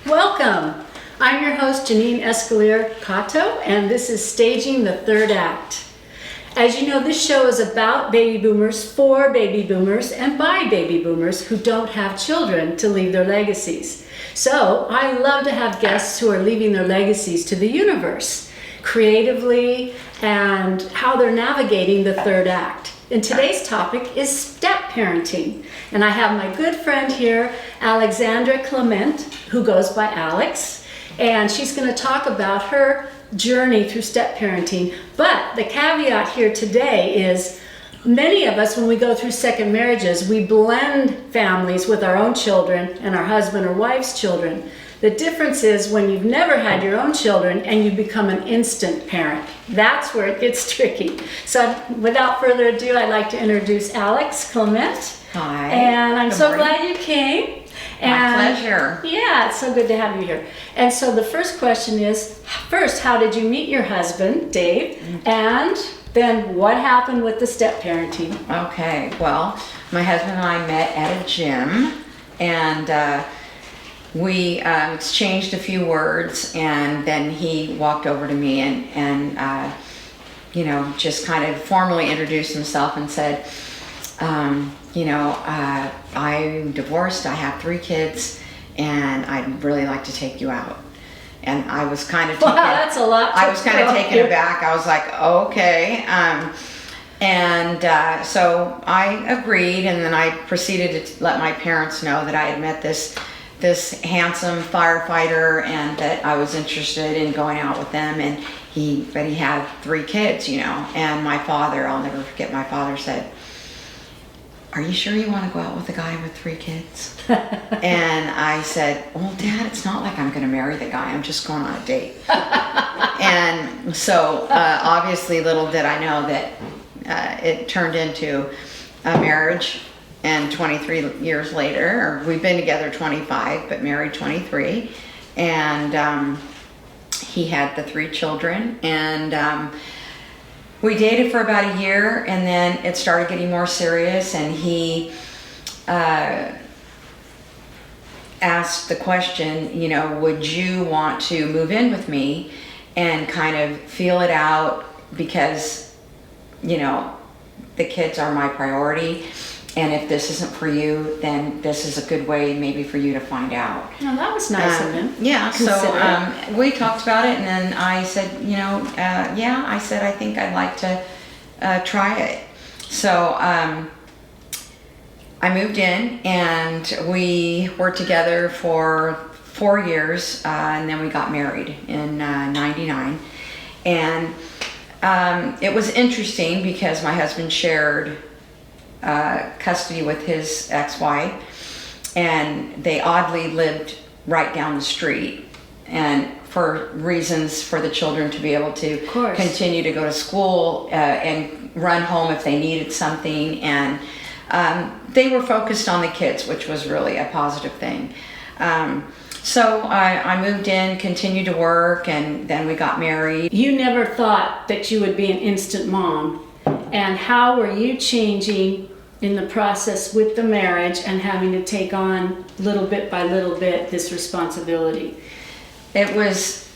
Welcome! I'm your host, Janine Escalier-Cato, and this is Staging the Third Act. As you know, this show is about baby boomers, for baby boomers, and by baby boomers who don't have children to leave their legacies. So I love to have guests who are leaving their legacies to the universe, creatively, and how they're navigating the third act. And today's topic is step parenting. And I have my good friend here, Alexandra Clement, who goes by Alex. And she's going to talk about her journey through step parenting. But the caveat here today is many of us, when we go through second marriages, we blend families with our own children and our husband or wife's children. The difference is when you've never had your own children and you become an instant parent. That's where it gets tricky. So without further ado, I'd like to introduce Alex Clement. Hi. And I'm so glad you came. My pleasure. Yeah, it's so good to have you here. And so the first question is, first, how did you meet your husband, Dave? And then what happened with the step parenting? Okay, well, my husband and I met at a gym, and we exchanged a few words, and then he walked over to me and just kind of formally introduced himself and said, I'm divorced, I have 3 kids, and I'd really like to take you out. And I was kind of taken, wow, that's a lot. I was kind of taken aback. I was like, okay. So I agreed, and then I proceeded to let my parents know that I had met this handsome firefighter and that I was interested in going out with them. And he had 3 kids, and my father, I'll never forget, my father said, "Are you sure you want to go out with a guy with 3 kids?" And I said, "Well, Dad, it's not like I'm going to marry the guy. I'm just going on a date." And so obviously little did I know that it turned into a marriage. And 23 years later, we've been together 25, but married 23. And he had the 3 children. And we dated for about a year, and then it started getting more serious, and he asked the question, would you want to move in with me and kind of feel it out, because, the kids are my priority, and if this isn't for you, then this is a good way maybe for you to find out. No, that was nice of him. Yeah, so we talked about it, and then I said, I said, I think I'd like to try it. So I moved in, and we were together for 4 years, and then we got married in 99. And it was interesting because my husband shared custody with his ex-wife, and they oddly lived right down the street, and for reasons for the children to be able to continue to go to school and run home if they needed something, and they were focused on the kids, which was really a positive thing. So I moved in, continued to work, and then we got married. You never thought that you would be an instant mom. And how were you changing in the process with the marriage and having to take on little bit by little bit this responsibility? It was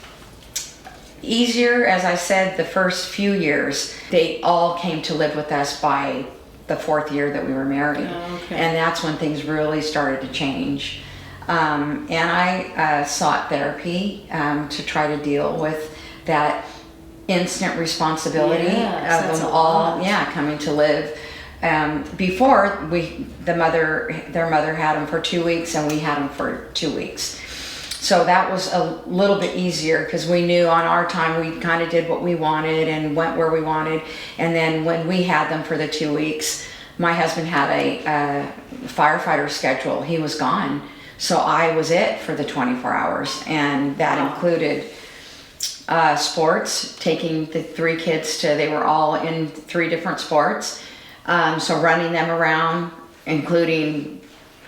easier, as I said, the first few years. They all came to live with us by the 4th year that we were married. Oh, okay. And that's when things really started to change. And I sought therapy to try to deal with that instant responsibility of them all coming to live. Before their mother had them for 2 weeks, and we had them for 2 weeks. So that was a little bit easier because we knew on our time we kind of did what we wanted and went where we wanted. And then when we had them for the 2 weeks, my husband had a firefighter schedule. He was gone. So I was it for the 24 hours. And that included sports, taking the 3 kids they were all in 3 different sports. So running them around, including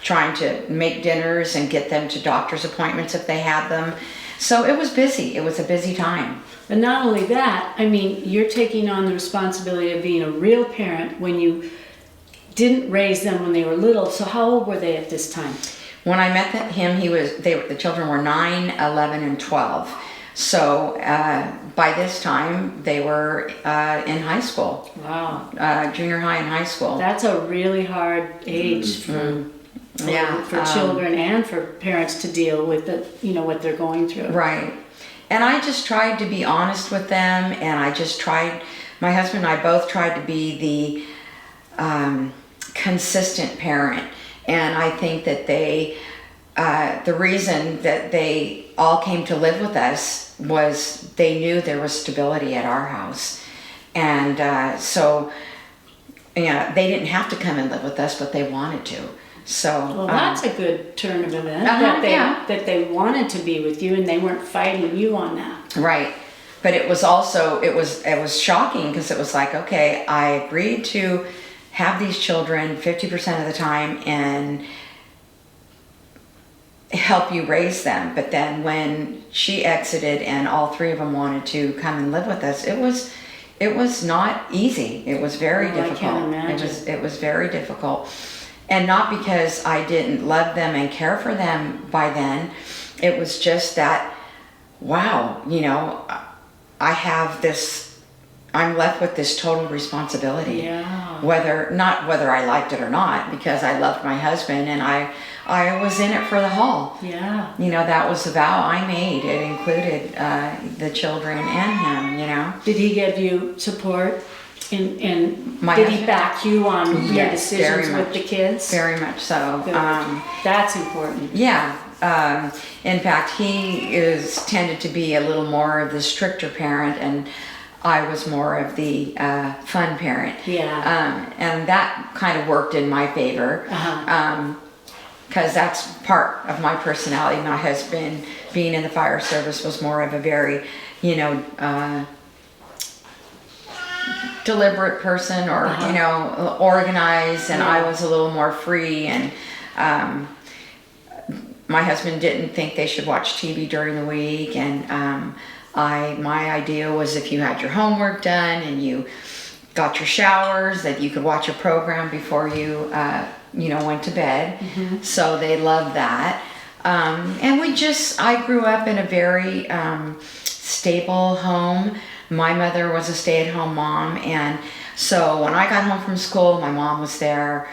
trying to make dinners and get them to doctor's appointments if they had them. So it was busy. It was a busy time. But not only that, I mean, you're taking on the responsibility of being a real parent when you didn't raise them when they were little. So how old were they at this time? When I met him, the children were 9, 11, and 12. So by this time, they were in high school. Wow. Junior high and high school. That's a really hard age for children and for parents to deal with what they're going through. Right. And I just tried to be honest with them, and my husband and I both tried to be the consistent parent. And I think that the reason that they all came to live with us was they knew there was stability at our house. And so, they didn't have to come and live with us, but they wanted to. So well, that's a good turn of events, that they wanted to be with you and they weren't fighting you on that. Right. But it was also, it was shocking, because it was like, okay, I agreed to have these children 50% of the time and help you raise them. But then when she exited and all three of them wanted to come and live with us, it was not easy. It was very difficult. I can't imagine. It was very difficult. And not because I didn't love them and care for them by then. It was just that, wow, I'm left with this total responsibility. Yeah. Whether I liked it or not, because I loved my husband and I was in it for the haul. Yeah. That was the vow I made. It included the children and him, Did he give you support? And My did husband? he back you on your Yes, decisions very with much. the kids? Very much so. Good. That's important. Yeah. In fact, he tended to be a little more of the stricter parent, and I was more of the fun parent. Yeah. And that kind of worked in my favor. Uh-huh. Because that's part of my personality. My husband, being in the fire service, was more of a very, deliberate person, or organized, and I was a little more free. And my husband didn't think they should watch TV during the week, and my idea was, if you had your homework done and you got your showers, that you could watch a program before you went to bed. Mm-hmm. So they loved that. And I grew up in a very stable home. My mother was a stay-at-home mom, and so when I got home from school, my mom was there.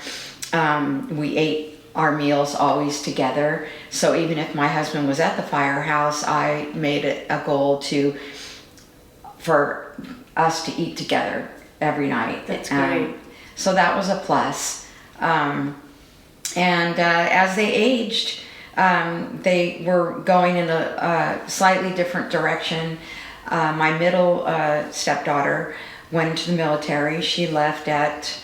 We ate our meals always together. So even if my husband was at the firehouse, I made it a goal for us to eat together every night. That's great. So that was a plus. And as they aged, they were going in a slightly different direction. My middle stepdaughter went into the military. She left at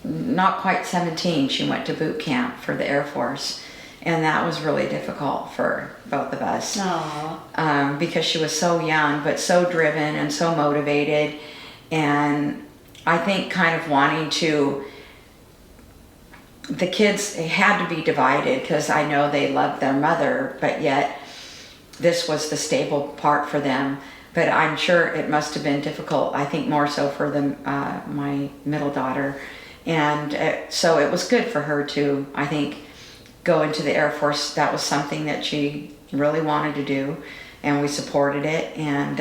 not quite 17. She went to boot camp for the Air Force, and that was really difficult for both of us. Because she was so young, but so driven and so motivated, and I think kind of wanting to. The kids had to be divided, because I know they loved their mother, but yet this was the stable part for them. But I'm sure it must have been difficult, I think more so for my middle daughter. And so it was good for her to, I think, go into the Air Force. That was something that she really wanted to do, and we supported it. And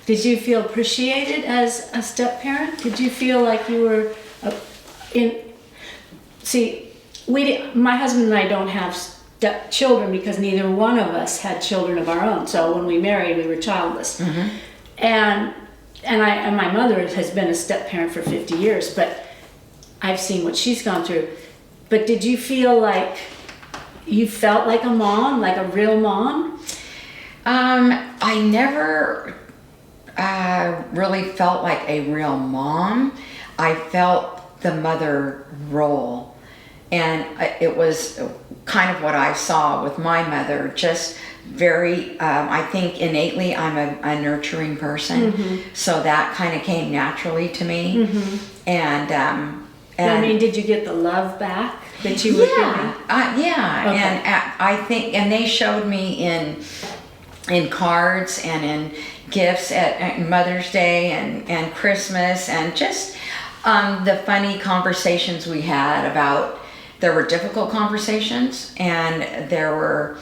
did you feel appreciated as a step-parent? Did you feel like you were my husband and I don't have children, because neither one of us had children of our own. So when we married, we were childless. Mm-hmm. And my mother has been a step-parent for 50 years, but I've seen what she's gone through. But did you feel like you felt like a mom, like a real mom? I never really felt like a real mom. I felt the mother role. And it was kind of what I saw with my mother, just very, I think innately I'm a nurturing person. Mm-hmm. So that kind of came naturally to me. Mm-hmm. And I mean, did you get the love back that you were giving? Yeah. Okay. And I think, and they showed me in cards and in gifts at Mother's Day and Christmas, and just the funny conversations we had about there were difficult conversations, and there were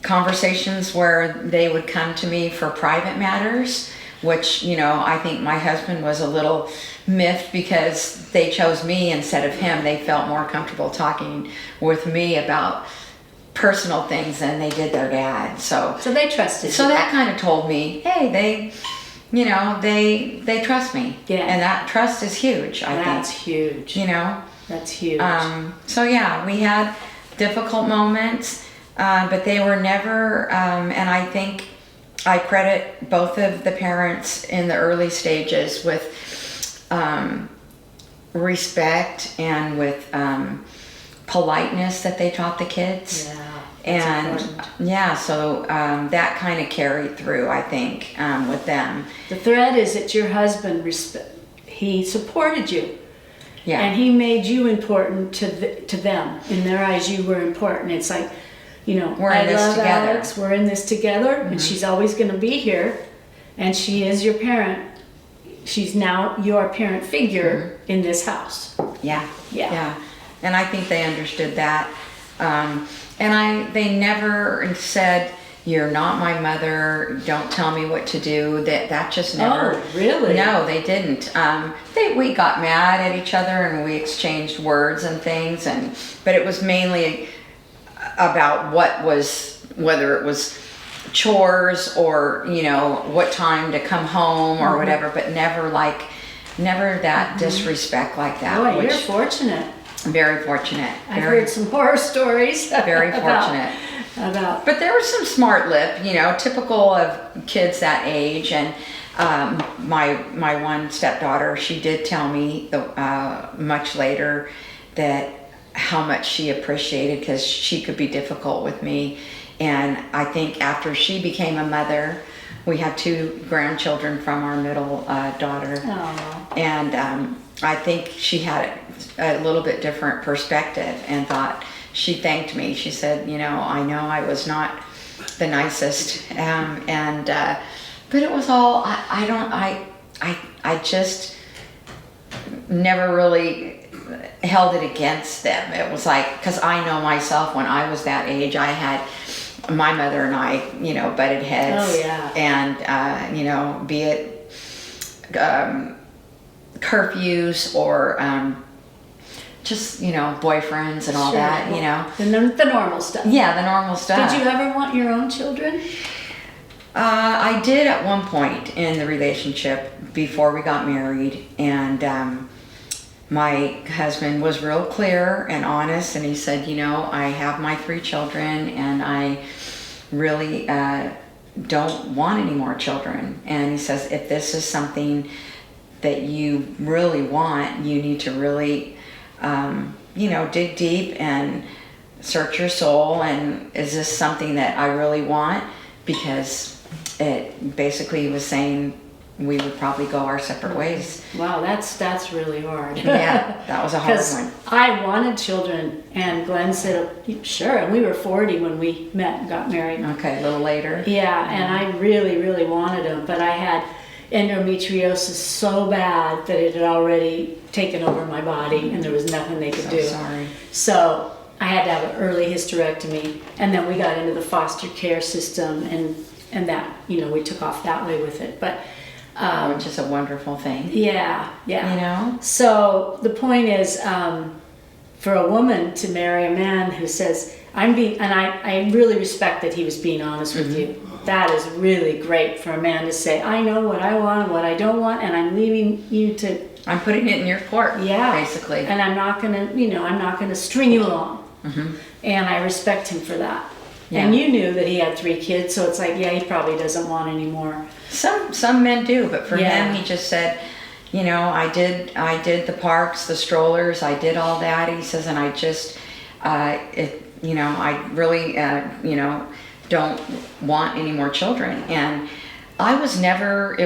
conversations where they would come to me for private matters, which, you know, I think my husband was a little miffed because they chose me instead of him. They felt more comfortable talking with me about personal things than they did their dad. So they trusted so you. that kind of told me, hey, they trust me. Yeah. And that trust is huge, I think. That's huge. You know? That's huge. So yeah, we had difficult moments, but they were never, and I think I credit both of the parents in the early stages with respect and with politeness that they taught the kids. Yeah. And important. yeah, so that kind of carried through, I think, with them. The thread is that your husband, he supported you. Yeah. And he made you important to them. In their eyes, you were important. It's like, you know, We're in I this love together. Alex. We're in this together, and she's always going to be here. And she is your parent. She's now your parent figure in this house. Yeah. Yeah. Yeah. And I think they understood that. They never said, "You're not my mother. Don't tell me what to do." That just never. Oh, really? No, they didn't. We got mad at each other and we exchanged words and things, but it was mainly about whether it was chores or, you know, what time to come home or whatever, but never that disrespect like that. Boy, which, you're fortunate. very fortunate. I've heard some horror stories. Very fortunate. About. But there was some smart lip, you know, typical of kids that age. And my one stepdaughter, she did tell me much later that how much she appreciated, because she could be difficult with me. And I think after she became a mother, we had 2 grandchildren from our middle daughter. Oh. And I think she had a little bit different perspective and thought, she thanked me. She said, you know I was not the nicest. But it was all, I just never really held it against them. It was like, because I know myself, when I was that age, I had my mother and I, you know, butted heads. Oh, yeah. And, you know, be it curfews or just, you know, boyfriends and all Sure. that, you know. The normal stuff. Yeah, the normal stuff. Did you ever want your own children? I did at one point in the relationship before we got married, and my husband was real clear and honest, and he said, you know, I have my 3 children and I really don't want any more children. And he says, if this is something that you really want, you need to really, you know, dig deep and search your soul, and is this something that I really want? Because it basically was saying we would probably go our separate ways. Wow, that's really hard. Yeah, that was a hard Because one. I wanted children, and Glenn said, sure, and we were 40 when we met and got married. Okay, a little later. Yeah, and I really, really wanted them, but I had endometriosis so bad that it had already taken over my body, and there was nothing they could do. Sorry. So I had to have an early hysterectomy, and then we got into the foster care system, and that, you know, we took off that way with it. But which is a wonderful thing. yeah. You know? So the point is, for a woman to marry a man who says, and I really respect that he was being honest with you. That is really great for a man to say, I know what I want and what I don't want, and I'm leaving you to... I'm putting it in your court, Yeah. basically. And I'm not gonna string you along. And I respect him for that. Yeah. And you knew that he had 3 kids, so it's like, yeah, he probably doesn't want any more. Some men do, but for Yeah. him, he just said, you know, I did the parks, the strollers, I did all that. He says, and I just, you know, I really, you know, don't want any more children. And it was never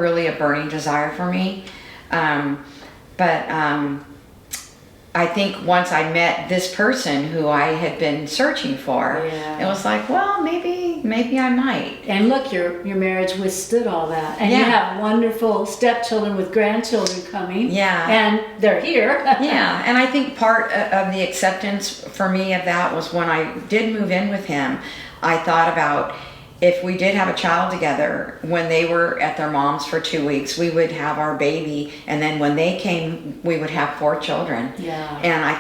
really a burning desire for me. But I think once I met this person who I had been searching for, Yeah. it was like, well, maybe I might. And look, your marriage withstood all that. And you Yeah. have wonderful stepchildren with grandchildren coming. Yeah. And they're here. Yeah, and I think part of the acceptance for me of that was when I did move in with him, I thought about if we did have a child together, when they were at their mom's for 2 weeks, we would have our baby, and then when they came, we would have 4 children. Yeah. And I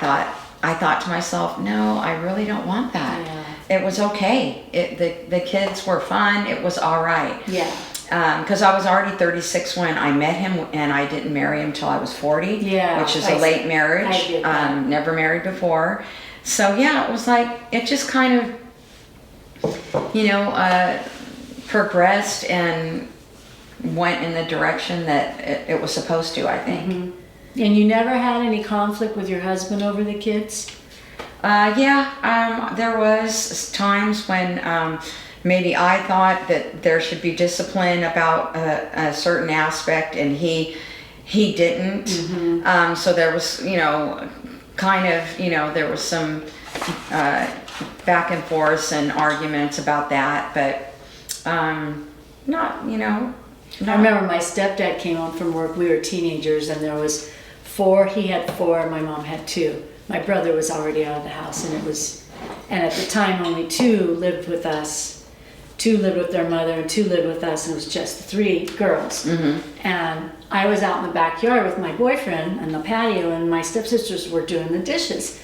thought to myself, no, I really don't want that. Yeah. It was okay. The kids were fun. It was all right. Yeah. Because I was already 36 when I met him, and I didn't marry him till I was 40, Yeah, which is I a late see. marriage. I get that. Never married before. So yeah, it was like, it just kind of, progressed and went in the direction that it was supposed to, I think. Mm-hmm. And you never had any conflict with your husband over the kids? There was times when maybe I thought that there should be discipline about a certain aspect, and he didn't. Mm-hmm. So there was, there was some back and forth and arguments about that, but not. I remember my stepdad came home from work. We were teenagers, and there was 4. He had 4, and my mom had 2. My brother was already out of the house, and at the time only 2 lived with us. 2 lived with their mother, and 2 lived with us, and it was just 3 girls. Mm-hmm. And I was out in the backyard with my boyfriend on the patio, and my stepsisters were doing the dishes.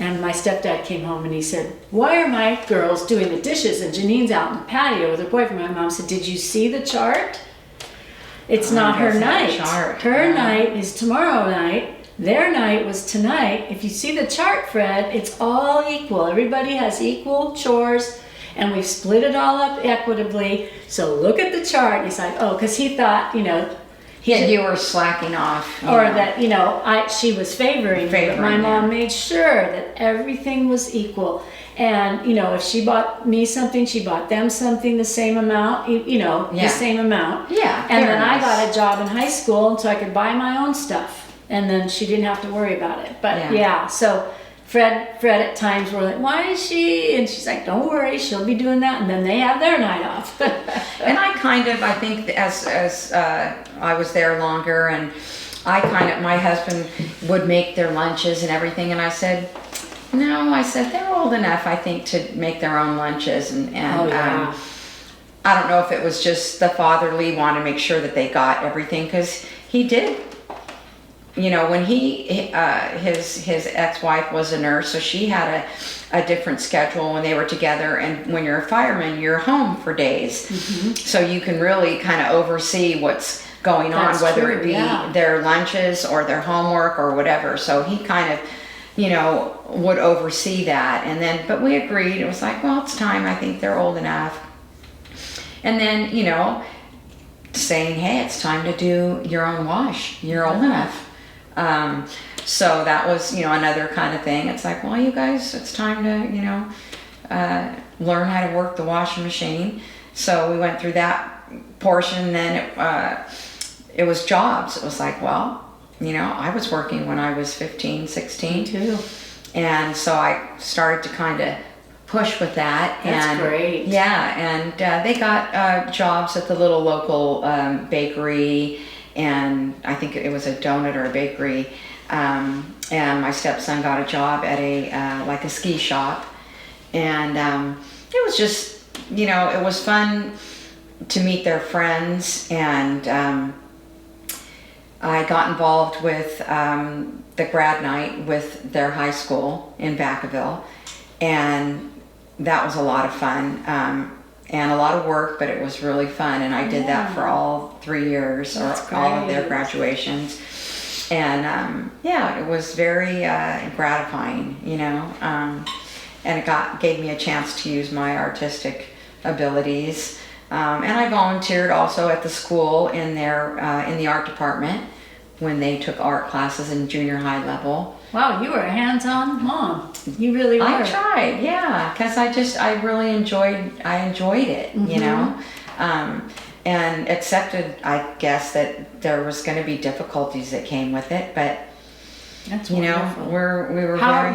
And my stepdad came home and he said, "Why are my girls doing the dishes and Janine's out in the patio with her boyfriend?" My mom said, "Did you see the chart? It's not her night. Her night is tomorrow night. Their night was tonight. If you see the chart, Fred, it's all equal. Everybody has equal chores, and we've split it all up equitably. So look at the chart." He's like, "Oh," because he thought, You were slacking off. or that she was favoring me. But my mom made sure that everything was equal. And if she bought me something, she bought them something, the same amount. The same amount. Yeah. And then I got a job in high school, so I could buy my own stuff. And then she didn't have to worry about it. But so Fred at times were like, "Why is she?" And she's like, "Don't worry, she'll be doing that." And then they have their night off. And I think as I was there longer, and my husband would make their lunches and everything, and I said, "No," I said, "they're old enough, I think, to make their own lunches." And I don't know if it was just the fatherly want to make sure that they got everything, because he did. When his ex-wife was a nurse, so she had a different schedule when they were together. And when you're a fireman, you're home for days. Mm-hmm. So you can really kind of oversee what's going on, whether it be their lunches or their homework or whatever. So he kind of, would oversee that. And then, but we agreed. It was like, well, it's time. I think they're old enough. And then, saying, "Hey, it's time to do your own wash. You're old enough." So that was, another kind of thing. It's like, well, you guys, it's time to, learn how to work the washing machine. So we went through that portion. Then it was jobs. It was like, well, I was working when I was 15, 16. Me too. And so I started to kind of push with that. That's great. Yeah. And they got jobs at the little local bakery. And I think it was a donut or a bakery. And my stepson got a job at a ski shop. And it was just, it was fun to meet their friends. And I got involved with the grad night with their high school in Vacaville. And that was a lot of fun. And a lot of work, but it was really fun. And I did that for all 3 years, or all of their graduations. And it was very gratifying, and it gave me a chance to use my artistic abilities. And I volunteered also at the school in the art department when they took art classes in junior high level. Wow, you were a hands-on mom. You really were. I tried, yeah, because I really enjoyed it, and accepted, I guess, that there was going to be difficulties that came with it, but That's You know, wonderful. we were How? very.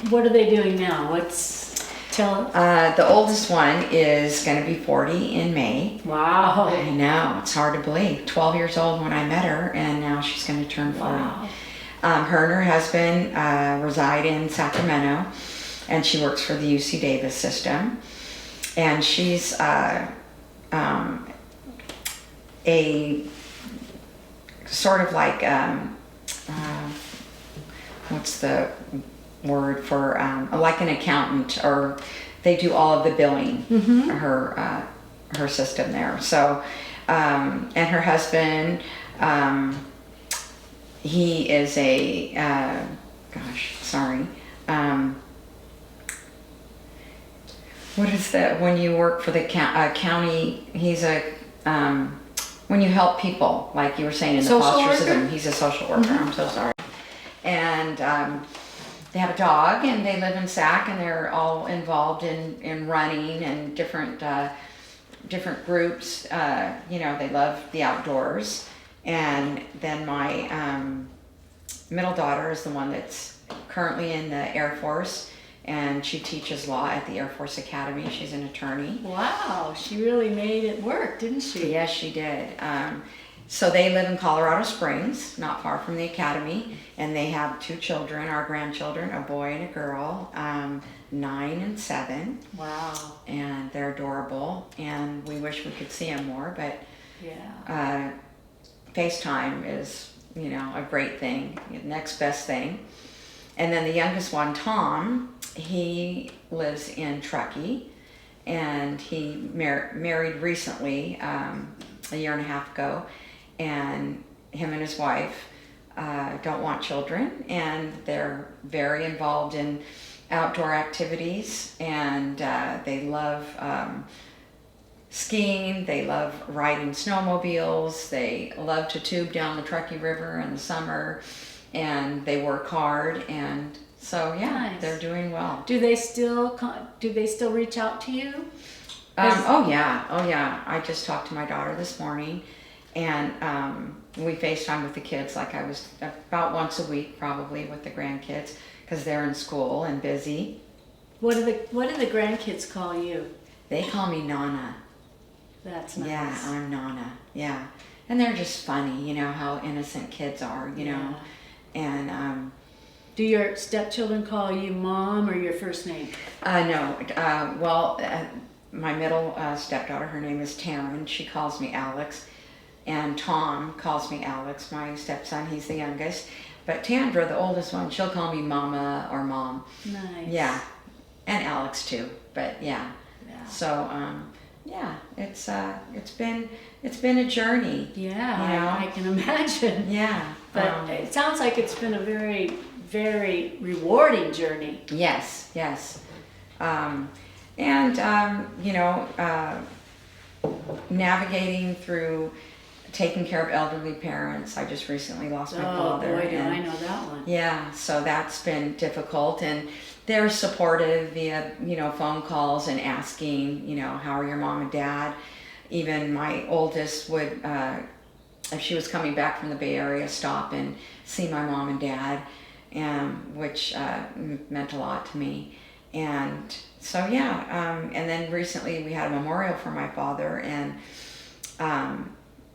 What are they doing now? Tell us. The oldest one is going to be 40 in May. Wow. I know, it's hard to believe. 12 years old when I met her, and now she's going to turn 40. Wow. Her and her husband reside in Sacramento, and she works for the UC Davis system. And she's a sort of like, what's the word for, like an accountant, or they do all of the billing, her system there. So, and her husband, he is a, what is that, when you work for the county, he's a, when you help people, like you were saying in the Social foster worker? system, he's a social worker, I'm so sorry. And they have a dog, and they live in Sac, and they're all involved in running and different groups. You know, they love the outdoors. And then my middle daughter is the one that's currently in the Air Force, and she teaches law at the Air Force Academy. She's an attorney. Wow, she really made it work, didn't she? Yes, she did. So they live in Colorado Springs, not far from the academy, and they have 2 children, our grandchildren, a boy and a girl, 9 and 7. Wow. And they're adorable, and we wish we could see them more, but Yeah. FaceTime is, you know, a great thing, next best thing. And then the youngest one, Tom, he lives in Truckee, and he married recently, a year and a half ago, and him and his wife don't want children, and they're very involved in outdoor activities, and they love skiing, they love riding snowmobiles, they love to tube down the Truckee River in the summer, and they work hard, and so yeah, Nice. They're doing well. Do they still reach out to you? Oh yeah. I just talked to my daughter this morning, and we FaceTime with the kids like I was about once a week probably with the grandkids because they're in school and busy. What do the grandkids call you? They call me Nana. That's nice. Yeah, I'm Nana. Yeah, and they're just funny. You know how innocent kids are. You know, and. Do your stepchildren call you Mom or your first name? No. Well, my middle stepdaughter, her name is Taryn. She calls me Alex. And Tom calls me Alex, my stepson. He's the youngest. But Tandra, the oldest one, she'll call me Mama or Mom. Nice. Yeah. And Alex too. But yeah. So, yeah, it's been a journey. Yeah, you know? I can imagine. Yeah. But it sounds like it's been a very, very rewarding journey. Yes. You know, navigating through taking care of elderly parents. I just recently lost my father. Oh boy, do I know that one. Yeah, so that's been difficult, and they're supportive via, you know, phone calls and asking, you know, how are your mom and dad? Even my oldest would, if she was coming back from the Bay Area, stop and see my mom and dad, which meant a lot to me. And so yeah, and then recently we had a memorial for my father, and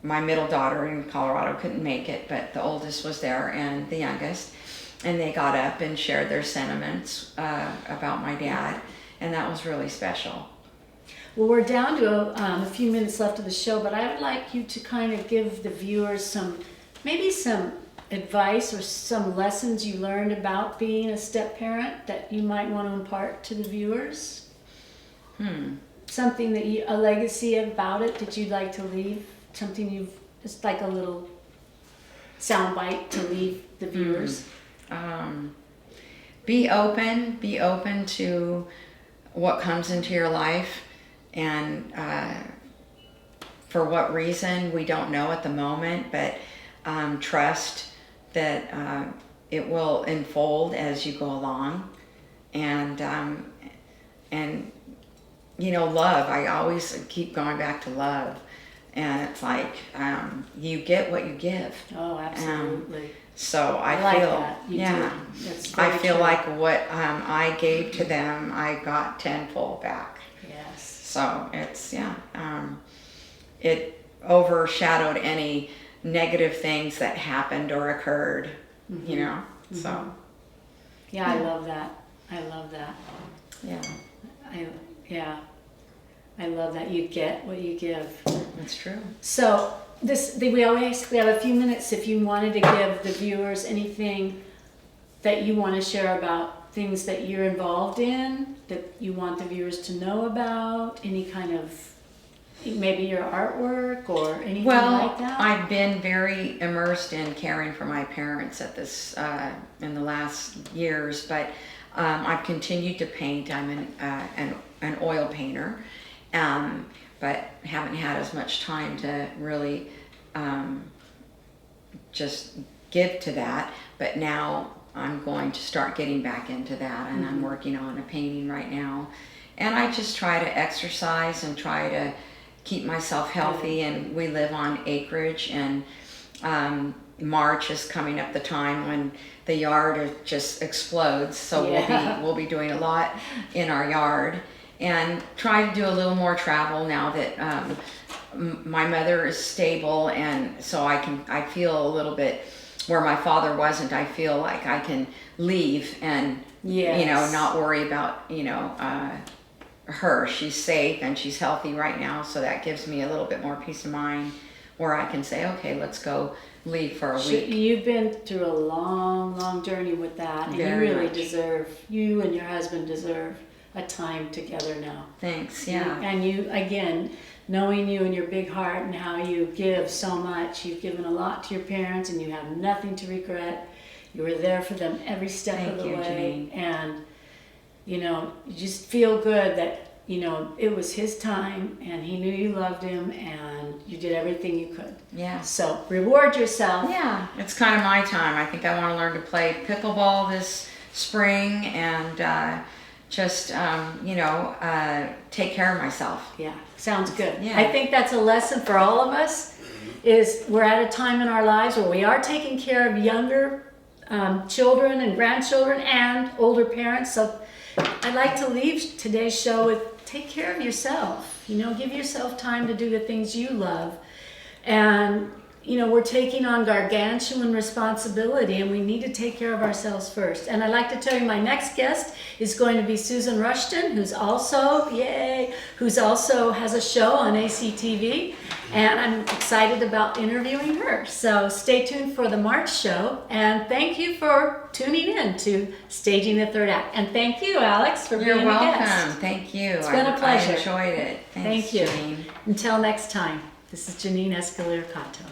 my middle daughter in Colorado couldn't make it, but the oldest was there and the youngest, and they got up and shared their sentiments about my dad, and that was really special. Well, we're down to a few minutes left of the show, but I would like you to kind of give the viewers maybe some advice or some lessons you learned about being a step parent that you might want to impart to the viewers. Something a legacy about it that you'd like to leave. Something just like a little soundbite to leave the viewers. Be open to what comes into your life, and for what reason we don't know at the moment, but trust that it will unfold as you go along, and you know, love. I always keep going back to love. and it's like you get what you give. Oh, absolutely. So I like feel, that. You yeah, do. That's I very feel true. like what I gave to them, I got tenfold back. Yes. So it's, it overshadowed any negative things that happened or occurred, you know, so. Yeah, I love that. I love that. Yeah, I love that. You get what you give. that's true. So we have a few minutes if you wanted to give the viewers anything that you want to share about things that you're involved in, that you want the viewers to know about, any kind of, maybe your artwork or anything like that? I've been very immersed in caring for my parents at this in the last years, but I've continued to paint. I'm an oil painter, but haven't had as much time to really just give to that. But now I'm going to start getting back into that, and I'm working on a painting right now. And I just try to exercise and try to keep myself healthy, and we live on acreage, and March is coming up, the time when the yard just explodes, so we'll be doing a lot in our yard, and try to do a little more travel now that my mother is stable, and so I feel a little bit where my father wasn't. I feel like I can leave and not worry about her. She's safe and she's healthy right now, so that gives me a little bit more peace of mind, where I can say, okay, let's go leave for a week. You've been through a long journey with that, and Very you really much. you and your husband deserve a time together now. Thanks. Yeah. And you, again, knowing you and your big heart and how you give so much, you've given a lot to your parents and you have nothing to regret. You were there for them every step of the way. Janine. And you just feel good that it was his time, and he knew you loved him, and you did everything you could. Yeah. So reward yourself. Yeah, it's kind of my time. I think I want to learn to play pickleball this spring, and just take care of myself. Yeah, sounds good. Yeah. I think that's a lesson for all of us, is we're at a time in our lives where we are taking care of younger children and grandchildren and older parents. So I'd like to leave today's show with, take care of yourself. Give yourself time to do the things you love. And we're taking on gargantuan responsibility, and we need to take care of ourselves first. And I'd like to tell you, my next guest is going to be Susan Rushton, who's also has a show on ACTV, and I'm excited about interviewing her. So stay tuned for the March show, and thank you for tuning in to Staging the Third Act. And thank you, Alex, for being You're welcome. a guest. Thanks. It's been a pleasure. I enjoyed it. Thanks, Thank you. Janine. Until next time, this is Janine Escalier-Cato.